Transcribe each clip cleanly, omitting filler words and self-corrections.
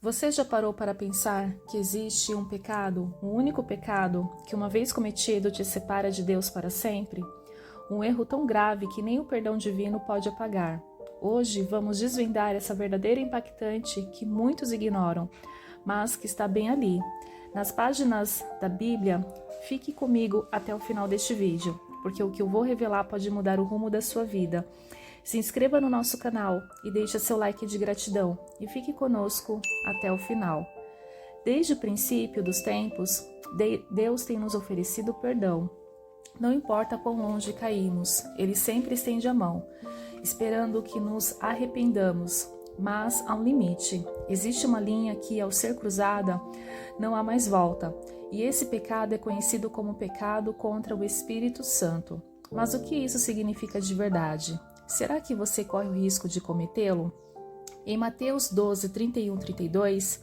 Você já parou para pensar que existe um pecado, um único pecado, que uma vez cometido te separa de Deus para sempre? Um erro tão grave que nem o perdão divino pode apagar. Hoje vamos desvendar essa verdadeira impactante que muitos ignoram, mas que está bem ali. Nas páginas da Bíblia, fique comigo até o final deste vídeo, porque o que eu vou revelar pode mudar o rumo da sua vida. Se inscreva no nosso canal e deixe seu like de gratidão e fique conosco até o final. Desde o princípio dos tempos, Deus tem nos oferecido perdão. Não importa quão longe caímos, Ele sempre estende a mão, esperando que nos arrependamos. Mas há um limite. Existe uma linha que, ao ser cruzada, não há mais volta. E esse pecado é conhecido como pecado contra o Espírito Santo. Mas o que isso significa de verdade? Será que você corre o risco de cometê-lo? Em Mateus 12, 31 e 32,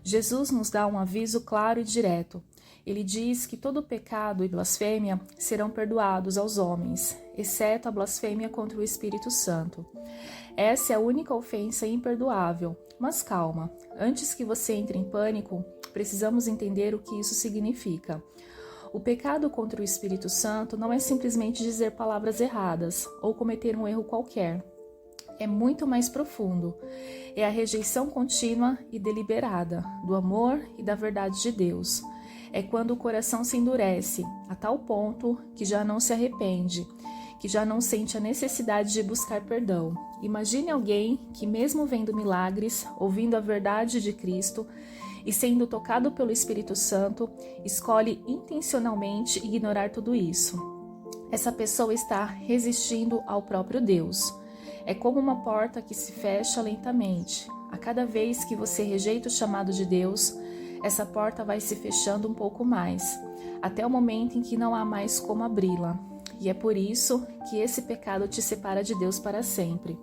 Jesus nos dá um aviso claro e direto. Ele diz que todo pecado e blasfêmia serão perdoados aos homens, exceto a blasfêmia contra o Espírito Santo. Essa é a única ofensa imperdoável. Mas calma, antes que você entre em pânico, precisamos entender o que isso significa. O pecado contra o Espírito Santo não é simplesmente dizer palavras erradas ou cometer um erro qualquer. É muito mais profundo. É a rejeição contínua e deliberada do amor e da verdade de Deus. É quando o coração se endurece a tal ponto que já não se arrepende, que já não sente a necessidade de buscar perdão. Imagine alguém que, mesmo vendo milagres, ouvindo a verdade de Cristo e sendo tocado pelo Espírito Santo, escolhe intencionalmente ignorar tudo isso. Essa pessoa está resistindo ao próprio Deus. É como uma porta que se fecha lentamente. A cada vez que você rejeita o chamado de Deus, essa porta vai se fechando um pouco mais, até o momento em que não há mais como abri-la. E é por isso que esse pecado te separa de Deus para sempre.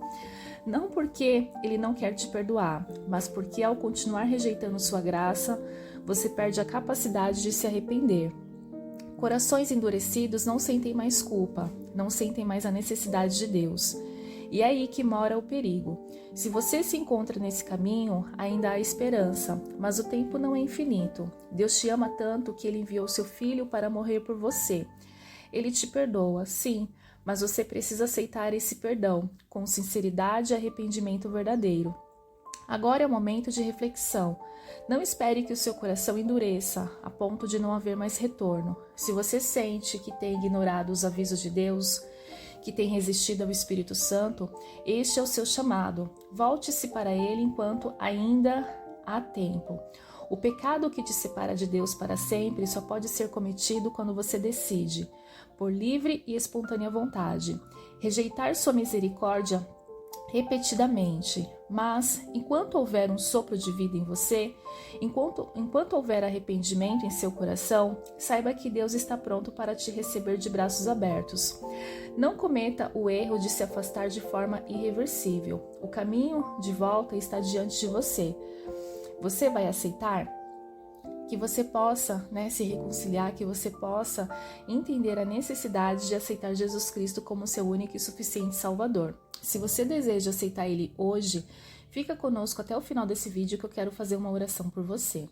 Não porque Ele não quer te perdoar, mas porque ao continuar rejeitando sua graça, você perde a capacidade de se arrepender. Corações endurecidos não sentem mais culpa, não sentem mais a necessidade de Deus. E é aí que mora o perigo. Se você se encontra nesse caminho, ainda há esperança, mas o tempo não é infinito. Deus te ama tanto que Ele enviou seu Filho para morrer por você. Ele te perdoa, sim, mas você precisa aceitar esse perdão, com sinceridade e arrependimento verdadeiro. Agora é o momento de reflexão. Não espere que o seu coração endureça, a ponto de não haver mais retorno. Se você sente que tem ignorado os avisos de Deus, que tem resistido ao Espírito Santo, este é o seu chamado. Volte-se para Ele enquanto ainda há tempo. O pecado que te separa de Deus para sempre só pode ser cometido quando você decide, por livre e espontânea vontade, rejeitar sua misericórdia repetidamente. Mas, enquanto houver um sopro de vida em você, enquanto houver arrependimento em seu coração, saiba que Deus está pronto para te receber de braços abertos. Não cometa o erro de se afastar de forma irreversível. O caminho de volta está diante de você. Você vai aceitar? Que você possa, se reconciliar, que você possa entender a necessidade de aceitar Jesus Cristo como seu único e suficiente Salvador. Se você deseja aceitar Ele hoje, fica conosco até o final desse vídeo que eu quero fazer uma oração por você.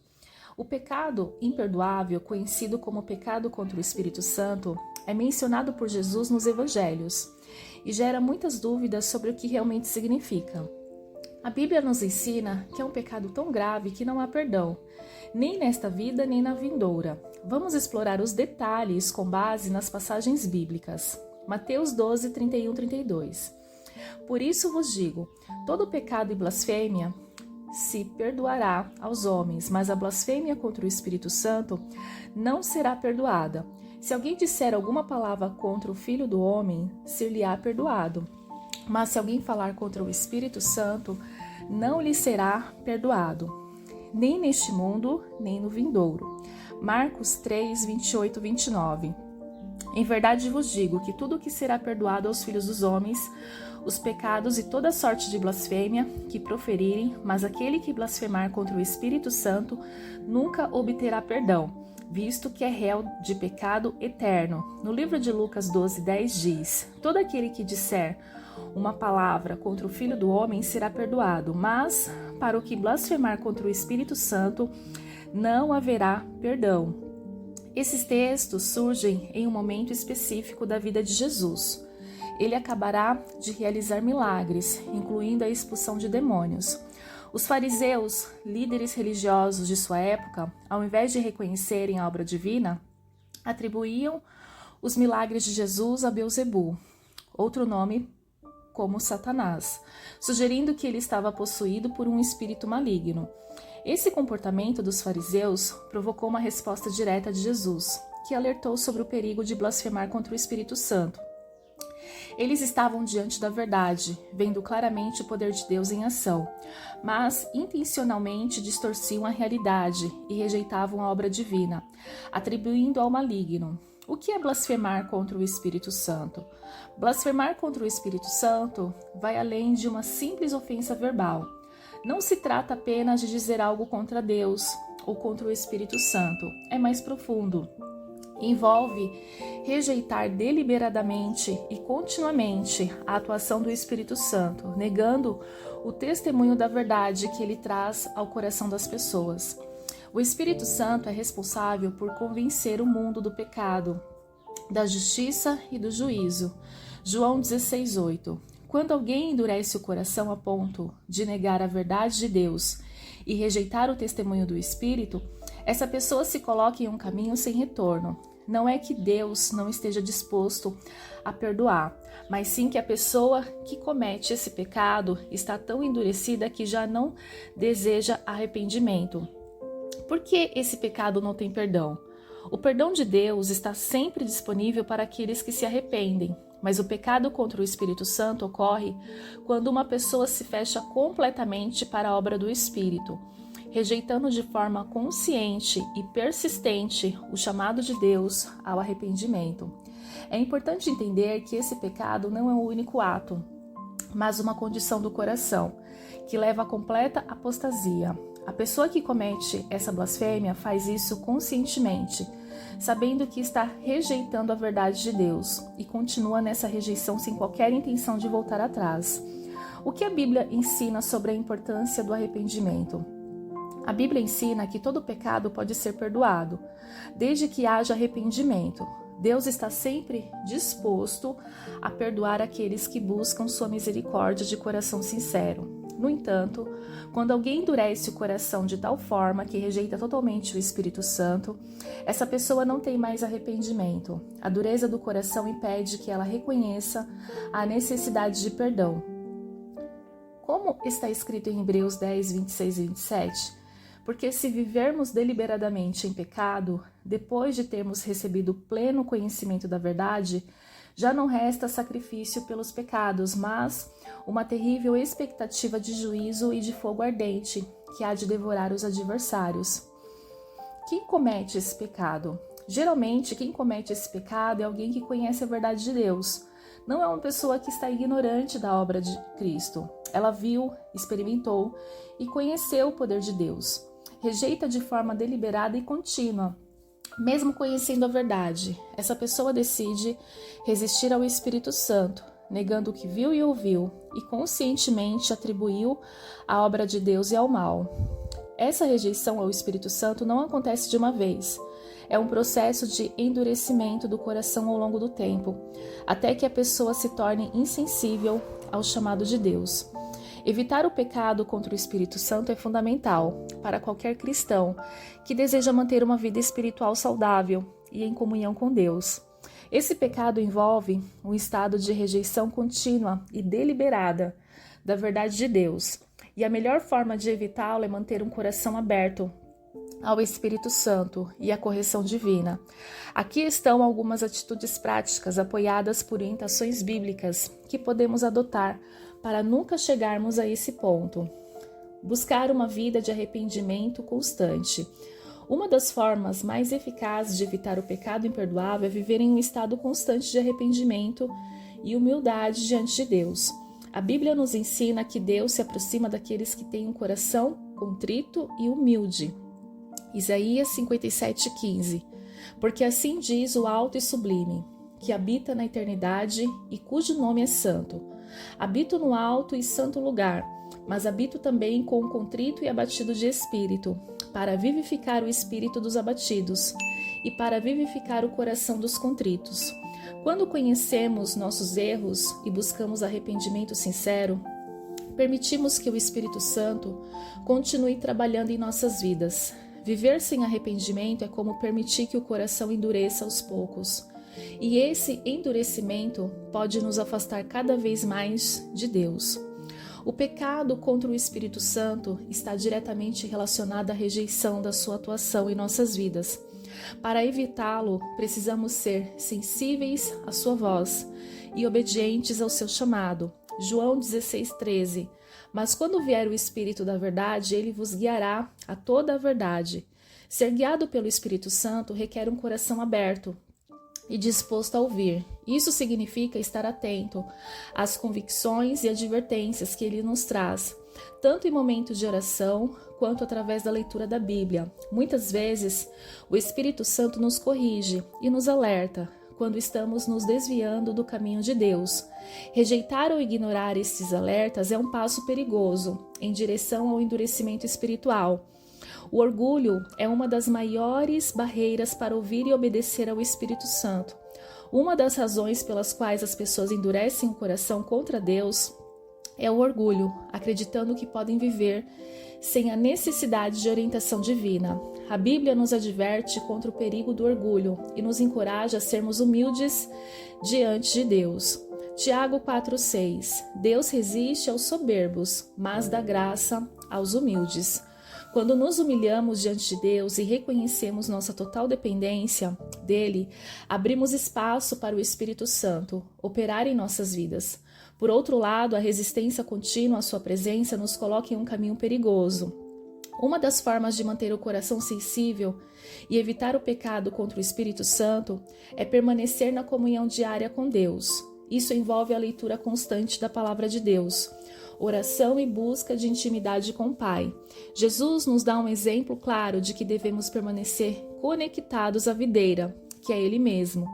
O pecado imperdoável, conhecido como pecado contra o Espírito Santo, é mencionado por Jesus nos Evangelhos e gera muitas dúvidas sobre o que realmente significa. A Bíblia nos ensina que é um pecado tão grave que não há perdão, nem nesta vida nem na vindoura. Vamos explorar os detalhes com base nas passagens bíblicas. Mateus 12, 31 e 32. Por isso vos digo, todo pecado e blasfêmia se perdoará aos homens, mas a blasfêmia contra o Espírito Santo não será perdoada. Se alguém disser alguma palavra contra o Filho do Homem, ser-lhe-á perdoado. Mas se alguém falar contra o Espírito Santo, não lhe será perdoado, nem neste mundo, nem no vindouro. Marcos 3, 28 e 29. Em verdade vos digo que tudo o que será perdoado aos filhos dos homens, os pecados e toda sorte de blasfêmia que proferirem, mas aquele que blasfemar contra o Espírito Santo nunca obterá perdão, visto que é réu de pecado eterno. No livro de Lucas 12, 10 diz: todo aquele que disser uma palavra contra o Filho do Homem será perdoado, mas para o que blasfemar contra o Espírito Santo não haverá perdão. Esses textos surgem em um momento específico da vida de Jesus. Ele acabará de realizar milagres, incluindo a expulsão de demônios. Os fariseus, líderes religiosos de sua época, ao invés de reconhecerem a obra divina, atribuíam os milagres de Jesus a Beelzebu, outro nome como Satanás, sugerindo que ele estava possuído por um espírito maligno. Esse comportamento dos fariseus provocou uma resposta direta de Jesus, que alertou sobre o perigo de blasfemar contra o Espírito Santo. Eles estavam diante da verdade, vendo claramente o poder de Deus em ação, mas intencionalmente distorciam a realidade e rejeitavam a obra divina, atribuindo ao maligno. O que é blasfemar contra o Espírito Santo? Blasfemar contra o Espírito Santo vai além de uma simples ofensa verbal. Não se trata apenas de dizer algo contra Deus ou contra o Espírito Santo. É mais profundo. Envolve rejeitar deliberadamente e continuamente a atuação do Espírito Santo, negando o testemunho da verdade que ele traz ao coração das pessoas. O Espírito Santo é responsável por convencer o mundo do pecado, da justiça e do juízo. João 16:8. Quando alguém endurece o coração a ponto de negar a verdade de Deus e rejeitar o testemunho do Espírito, essa pessoa se coloca em um caminho sem retorno. Não é que Deus não esteja disposto a perdoar, mas sim que a pessoa que comete esse pecado está tão endurecida que já não deseja arrependimento. Por que esse pecado não tem perdão? O perdão de Deus está sempre disponível para aqueles que se arrependem, mas o pecado contra o Espírito Santo ocorre quando uma pessoa se fecha completamente para a obra do Espírito, rejeitando de forma consciente e persistente o chamado de Deus ao arrependimento. É importante entender que esse pecado não é o único ato, mas uma condição do coração, que leva à completa apostasia. A pessoa que comete essa blasfêmia faz isso conscientemente, sabendo que está rejeitando a verdade de Deus e continua nessa rejeição sem qualquer intenção de voltar atrás. O que a Bíblia ensina sobre a importância do arrependimento? A Bíblia ensina que todo pecado pode ser perdoado, desde que haja arrependimento. Deus está sempre disposto a perdoar aqueles que buscam sua misericórdia de coração sincero. No entanto, quando alguém endurece o coração de tal forma que rejeita totalmente o Espírito Santo, essa pessoa não tem mais arrependimento. A dureza do coração impede que ela reconheça a necessidade de perdão. Como está escrito em Hebreus 10, 26 e 27? Porque se vivermos deliberadamente em pecado, depois de termos recebido pleno conhecimento da verdade, já não resta sacrifício pelos pecados, mas uma terrível expectativa de juízo e de fogo ardente, que há de devorar os adversários. Quem comete esse pecado? Geralmente, quem comete esse pecado é alguém que conhece a verdade de Deus. Não é uma pessoa que está ignorante da obra de Cristo. Ela viu, experimentou e conheceu o poder de Deus. Rejeita de forma deliberada e contínua, mesmo conhecendo a verdade. Essa pessoa decide resistir ao Espírito Santo, negando o que viu e ouviu, e conscientemente atribuiu a obra de Deus e ao mal. Essa rejeição ao Espírito Santo não acontece de uma vez. É um processo de endurecimento do coração ao longo do tempo, até que a pessoa se torne insensível ao chamado de Deus. Evitar o pecado contra o Espírito Santo é fundamental para qualquer cristão que deseja manter uma vida espiritual saudável e em comunhão com Deus. Esse pecado envolve um estado de rejeição contínua e deliberada da verdade de Deus, e a melhor forma de evitá-lo é manter um coração aberto ao Espírito Santo e à correção divina. Aqui estão algumas atitudes práticas apoiadas por orientações bíblicas que podemos adotar para nunca chegarmos a esse ponto. Buscar uma vida de arrependimento constante. Uma das formas mais eficazes de evitar o pecado imperdoável é viver em um estado constante de arrependimento e humildade diante de Deus. A Bíblia nos ensina que Deus se aproxima daqueles que têm um coração contrito e humilde. Isaías 57:15. Porque assim diz o alto e sublime, que habita na eternidade e cujo nome é santo. Habito no alto e santo lugar, mas habito também com o contrito e abatido de espírito, para vivificar o espírito dos abatidos e para vivificar o coração dos contritos. Quando conhecemos nossos erros e buscamos arrependimento sincero, permitimos que o Espírito Santo continue trabalhando em nossas vidas. Viver sem arrependimento é como permitir que o coração endureça aos poucos. E esse endurecimento pode nos afastar cada vez mais de Deus. O pecado contra o Espírito Santo está diretamente relacionado à rejeição da sua atuação em nossas vidas. Para evitá-lo, precisamos ser sensíveis à sua voz e obedientes ao seu chamado. João 16,13. Mas quando vier o Espírito da verdade, ele vos guiará a toda a verdade. Ser guiado pelo Espírito Santo requer um coração aberto e disposto a ouvir. Isso significa estar atento às convicções e advertências que ele nos traz, tanto em momentos de oração quanto através da leitura da Bíblia. Muitas vezes, o Espírito Santo nos corrige e nos alerta quando estamos nos desviando do caminho de Deus. Rejeitar ou ignorar estes alertas é um passo perigoso em direção ao endurecimento espiritual. O orgulho é uma das maiores barreiras para ouvir e obedecer ao Espírito Santo. Uma das razões pelas quais as pessoas endurecem o coração contra Deus é o orgulho, acreditando que podem viver sem a necessidade de orientação divina. A Bíblia nos adverte contra o perigo do orgulho e nos encoraja a sermos humildes diante de Deus. Tiago 4,6. Deus resiste aos soberbos, mas dá graça aos humildes. Quando nos humilhamos diante de Deus e reconhecemos nossa total dependência dele, abrimos espaço para o Espírito Santo operar em nossas vidas. Por outro lado, a resistência contínua à sua presença nos coloca em um caminho perigoso. Uma das formas de manter o coração sensível e evitar o pecado contra o Espírito Santo é permanecer na comunhão diária com Deus. Isso envolve a leitura constante da Palavra de Deus, oração e busca de intimidade com o Pai. Jesus nos dá um exemplo claro de que devemos permanecer conectados à videira, que é Ele mesmo.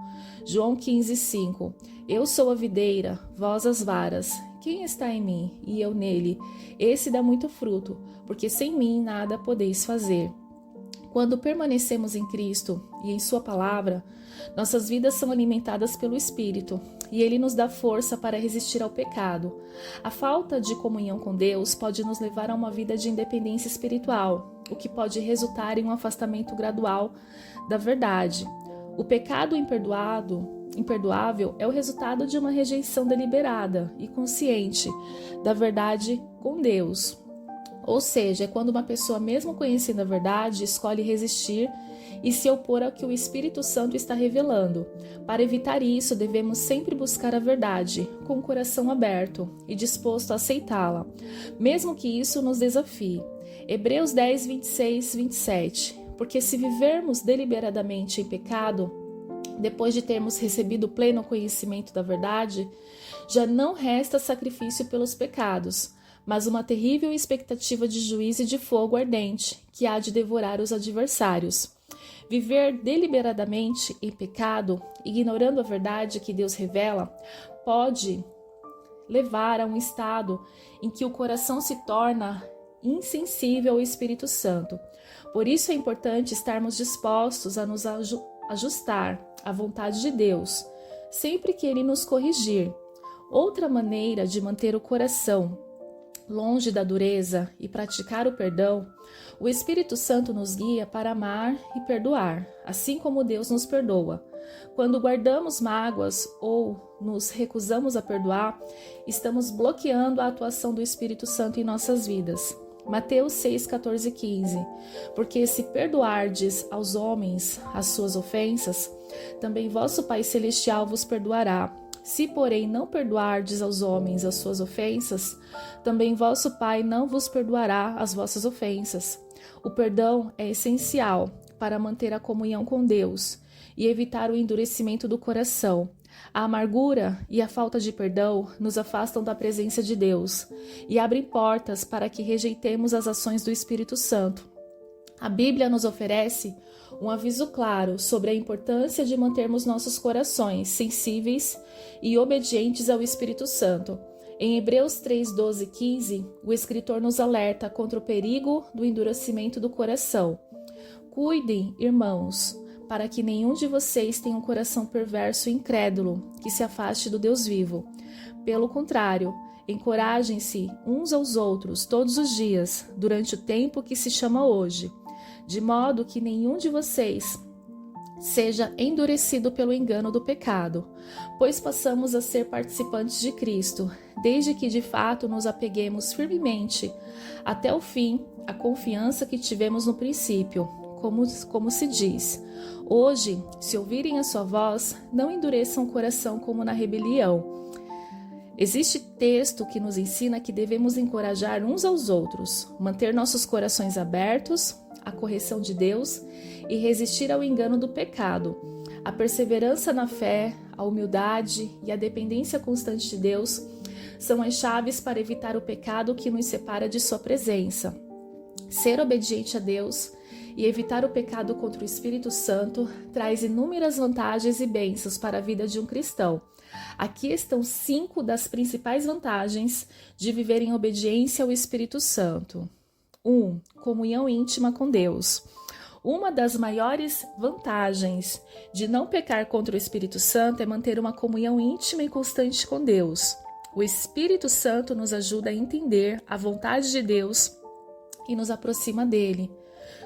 João 15,5. Eu sou a videira, vós as varas. Quem está em mim e eu nele? Esse dá muito fruto, porque sem mim nada podeis fazer. Quando permanecemos em Cristo e em Sua palavra, nossas vidas são alimentadas pelo Espírito e Ele nos dá força para resistir ao pecado. A falta de comunhão com Deus pode nos levar a uma vida de independência espiritual, o que pode resultar em um afastamento gradual da verdade. O pecado imperdoável é o resultado de uma rejeição deliberada e consciente da verdade com Deus. Ou seja, é quando uma pessoa, mesmo conhecendo a verdade, escolhe resistir e se opor ao que o Espírito Santo está revelando. Para evitar isso, devemos sempre buscar a verdade, com o coração aberto e disposto a aceitá-la, mesmo que isso nos desafie. Hebreus 10, 26, 27. Porque se vivermos deliberadamente em pecado, depois de termos recebido o pleno conhecimento da verdade, já não resta sacrifício pelos pecados, mas uma terrível expectativa de juízo e de fogo ardente, que há de devorar os adversários. Viver deliberadamente em pecado, ignorando a verdade que Deus revela, pode levar a um estado em que o coração se torna insensível ao Espírito Santo. Por isso é importante estarmos dispostos a nos ajustar à vontade de Deus, sempre que Ele nos corrigir. Outra maneira de manter o coração longe da dureza e praticar o perdão, o Espírito Santo nos guia para amar e perdoar, assim como Deus nos perdoa. Quando guardamos mágoas ou nos recusamos a perdoar, estamos bloqueando a atuação do Espírito Santo em nossas vidas. Mateus 6, 14 e 15. Porque se perdoardes aos homens as suas ofensas, também vosso Pai Celestial vos perdoará. Se, porém, não perdoardes aos homens as suas ofensas, também vosso Pai não vos perdoará as vossas ofensas. O perdão é essencial para manter a comunhão com Deus e evitar o endurecimento do coração. A amargura e a falta de perdão nos afastam da presença de Deus e abrem portas para que rejeitemos as ações do Espírito Santo. A Bíblia nos oferece um aviso claro sobre a importância de mantermos nossos corações sensíveis e obedientes ao Espírito Santo. Em Hebreus 3, 12 e 15, o escritor nos alerta contra o perigo do endurecimento do coração. Cuidem, irmãos, para que nenhum de vocês tenha um coração perverso e incrédulo, que se afaste do Deus vivo. Pelo contrário, encorajem-se uns aos outros todos os dias, durante o tempo que se chama hoje, de modo que nenhum de vocês seja endurecido pelo engano do pecado, pois passamos a ser participantes de Cristo, desde que de fato nos apeguemos firmemente até o fim à confiança que tivemos no princípio, como se diz: hoje, se ouvirem a sua voz, não endureçam o coração como na rebelião. Existe texto que nos ensina que devemos encorajar uns aos outros, manter nossos corações abertos à correção de Deus e resistir ao engano do pecado. A perseverança na fé, a humildade e a dependência constante de Deus são as chaves para evitar o pecado que nos separa de sua presença. Ser obediente a Deus e evitar o pecado contra o Espírito Santo traz inúmeras vantagens e bênçãos para a vida de um cristão. Aqui estão 5 das principais vantagens de viver em obediência ao Espírito Santo. 1. Comunhão íntima com Deus. Uma das maiores vantagens de não pecar contra o Espírito Santo é manter uma comunhão íntima e constante com Deus. O Espírito Santo nos ajuda a entender a vontade de Deus e nos aproxima dele.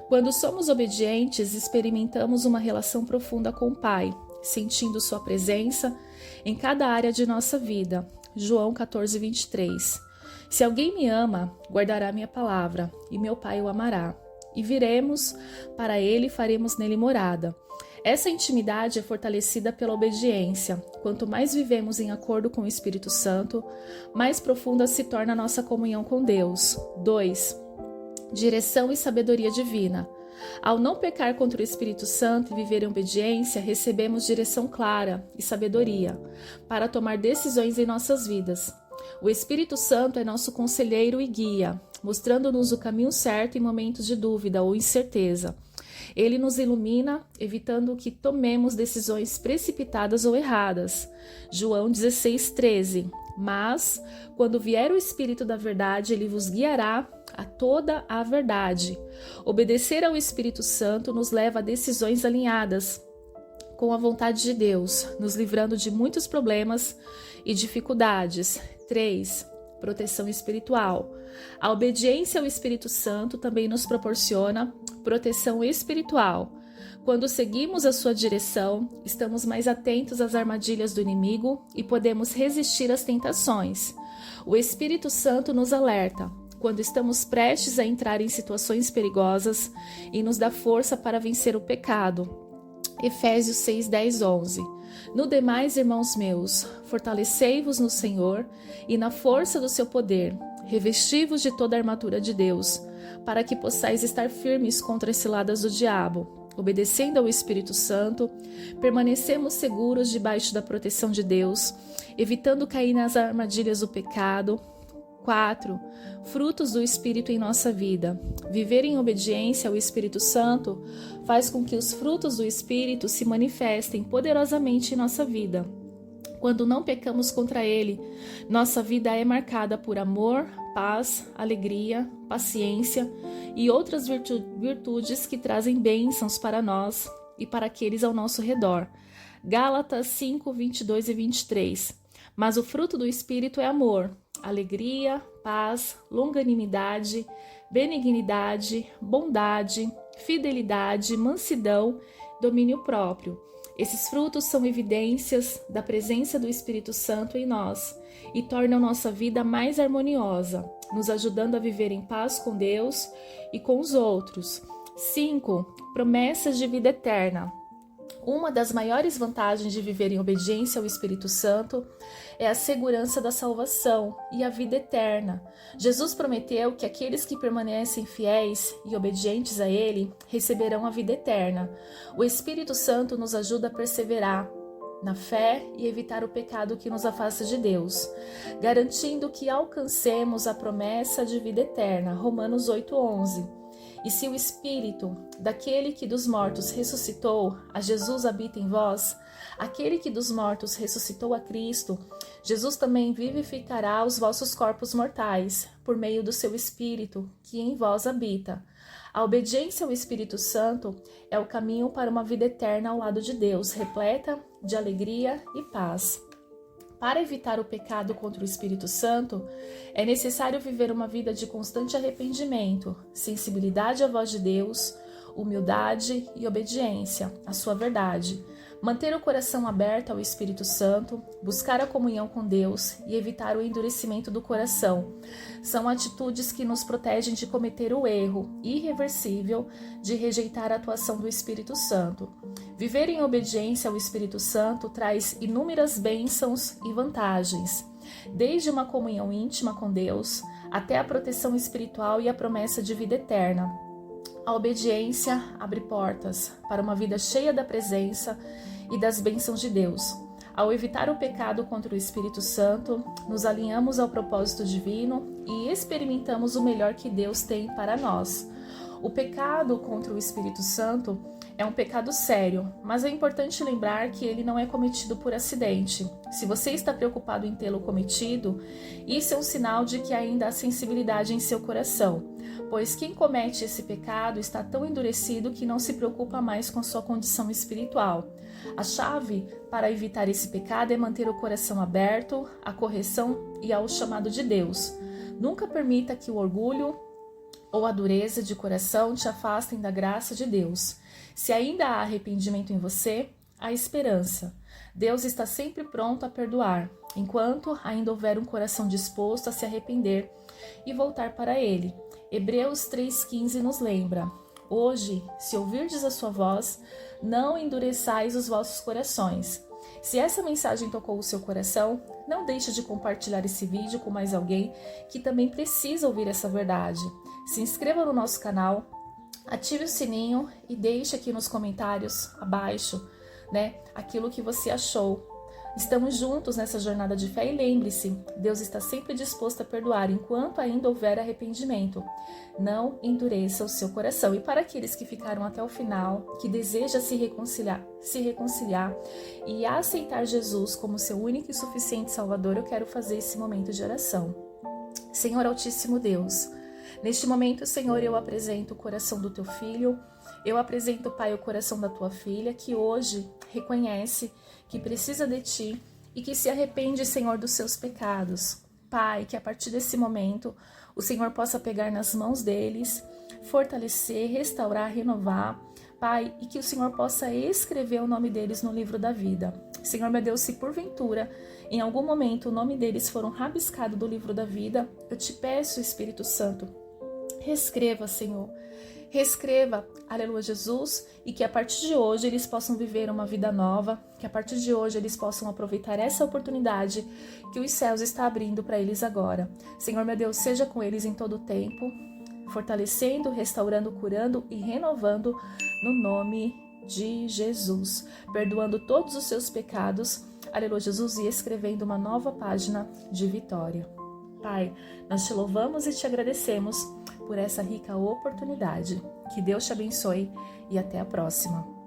Quando somos obedientes, experimentamos uma relação profunda com o Pai, sentindo sua presença em cada área de nossa vida. João 14, 23. Se alguém me ama, guardará minha palavra, e meu Pai o amará. E viremos para ele e faremos nele morada. Essa intimidade é fortalecida pela obediência. Quanto mais vivemos em acordo com o Espírito Santo, mais profunda se torna a nossa comunhão com Deus. 2. Direção e sabedoria divina. Ao não pecar contra o Espírito Santo e viver em obediência, recebemos direção clara e sabedoria para tomar decisões em nossas vidas. O Espírito Santo é nosso conselheiro e guia, mostrando-nos o caminho certo em momentos de dúvida ou incerteza. Ele nos ilumina, evitando que tomemos decisões precipitadas ou erradas. João 16, 13. Mas, quando vier o Espírito da verdade, ele vos guiará a toda a verdade. Obedecer ao Espírito Santo nos leva a decisões alinhadas com a vontade de Deus, nos livrando de muitos problemas e dificuldades. 3. Proteção espiritual. A obediência ao Espírito Santo também nos proporciona proteção espiritual. Quando seguimos a sua direção, estamos mais atentos às armadilhas do inimigo e podemos resistir às tentações. O Espírito Santo nos alerta quando estamos prestes a entrar em situações perigosas e nos dá força para vencer o pecado. Efésios 6, 10, 11. No demais, irmãos meus, fortalecei-vos no Senhor e na força do seu poder. Revesti-vos de toda a armadura de Deus, para que possais estar firmes contra as ciladas do diabo. Obedecendo ao Espírito Santo, permanecemos seguros debaixo da proteção de Deus, evitando cair nas armadilhas do pecado. 4. Frutos do Espírito em nossa vida. Viver em obediência ao Espírito Santo faz com que os frutos do Espírito se manifestem poderosamente em nossa vida. Quando não pecamos contra ele, nossa vida é marcada por amor, paz, alegria, paciência e outras virtudes que trazem bênçãos para nós e para aqueles ao nosso redor. Gálatas 5, 22 e 23. Mas o fruto do Espírito é amor, alegria, paz, longanimidade, benignidade, bondade, fidelidade, mansidão, domínio próprio. Esses frutos são evidências da presença do Espírito Santo em nós e tornam nossa vida mais harmoniosa, nos ajudando a viver em paz com Deus e com os outros. 5. Promessas de vida eterna. Uma das maiores vantagens de viver em obediência ao Espírito Santo é a segurança da salvação e a vida eterna. Jesus prometeu que aqueles que permanecem fiéis e obedientes a Ele receberão a vida eterna. O Espírito Santo nos ajuda a perseverar na fé e evitar o pecado que nos afasta de Deus, garantindo que alcancemos a promessa de vida eterna. Romanos 8:11. E se o Espírito daquele que dos mortos ressuscitou a Jesus habita em vós, aquele que dos mortos ressuscitou a Cristo, Jesus também vivificará os vossos corpos mortais, por meio do seu Espírito, que em vós habita. A obediência ao Espírito Santo é o caminho para uma vida eterna ao lado de Deus, repleta de alegria e paz. Para evitar o pecado contra o Espírito Santo, é necessário viver uma vida de constante arrependimento, sensibilidade à voz de Deus, humildade e obediência à sua verdade. Manter o coração aberto ao Espírito Santo, buscar a comunhão com Deus e evitar o endurecimento do coração são atitudes que nos protegem de cometer o erro irreversível de rejeitar a atuação do Espírito Santo. Viver em obediência ao Espírito Santo traz inúmeras bênçãos e vantagens, desde uma comunhão íntima com Deus até a proteção espiritual e a promessa de vida eterna. A obediência abre portas para uma vida cheia da presença e das bênçãos de Deus. Ao evitar o pecado contra o Espírito Santo, nos alinhamos ao propósito divino e experimentamos o melhor que Deus tem para nós. O pecado contra o Espírito Santo é um pecado sério, mas é importante lembrar que ele não é cometido por acidente. Se você está preocupado em tê-lo cometido, isso é um sinal de que ainda há sensibilidade em seu coração, pois quem comete esse pecado está tão endurecido que não se preocupa mais com sua condição espiritual. A chave para evitar esse pecado é manter o coração aberto à correção e ao chamado de Deus. Nunca permita que o orgulho ou a dureza de coração te afastem da graça de Deus. Se ainda há arrependimento em você, há esperança. Deus está sempre pronto a perdoar, enquanto ainda houver um coração disposto a se arrepender e voltar para Ele. Hebreus 3,15 nos lembra: hoje, se ouvirdes a sua voz, não endureçais os vossos corações. Se essa mensagem tocou o seu coração, não deixe de compartilhar esse vídeo com mais alguém que também precisa ouvir essa verdade. Se inscreva no nosso canal, ative o sininho e deixe aqui nos comentários abaixo, aquilo que você achou. Estamos juntos nessa jornada de fé e lembre-se, Deus está sempre disposto a perdoar enquanto ainda houver arrependimento. Não endureça o seu coração. E para aqueles que ficaram até o final, que desejam se reconciliar e aceitar Jesus como seu único e suficiente Salvador, eu quero fazer esse momento de oração. Senhor Altíssimo Deus, neste momento, Senhor, eu apresento o coração do teu filho, eu apresento, Pai, o coração da tua filha, que hoje reconhece que precisa de ti e que se arrepende, Senhor, dos seus pecados. Pai, que a partir desse momento o Senhor possa pegar nas mãos deles, fortalecer, restaurar, renovar, Pai, e que o Senhor possa escrever o nome deles no livro da vida. Senhor, meu Deus, se porventura, em algum momento, o nome deles foram rabiscado do livro da vida, eu te peço, Espírito Santo, reescreva, Senhor. Reescreva, aleluia, Jesus, e que a partir de hoje eles possam viver uma vida nova, que a partir de hoje eles possam aproveitar essa oportunidade que os céus estão abrindo para eles agora. Senhor, meu Deus, seja com eles em todo o tempo, fortalecendo, restaurando, curando e renovando no nome de Jesus, perdoando todos os seus pecados, aleluia, Jesus, e escrevendo uma nova página de vitória. Pai, nós te louvamos e te agradecemos por essa rica oportunidade. Que Deus te abençoe e até a próxima.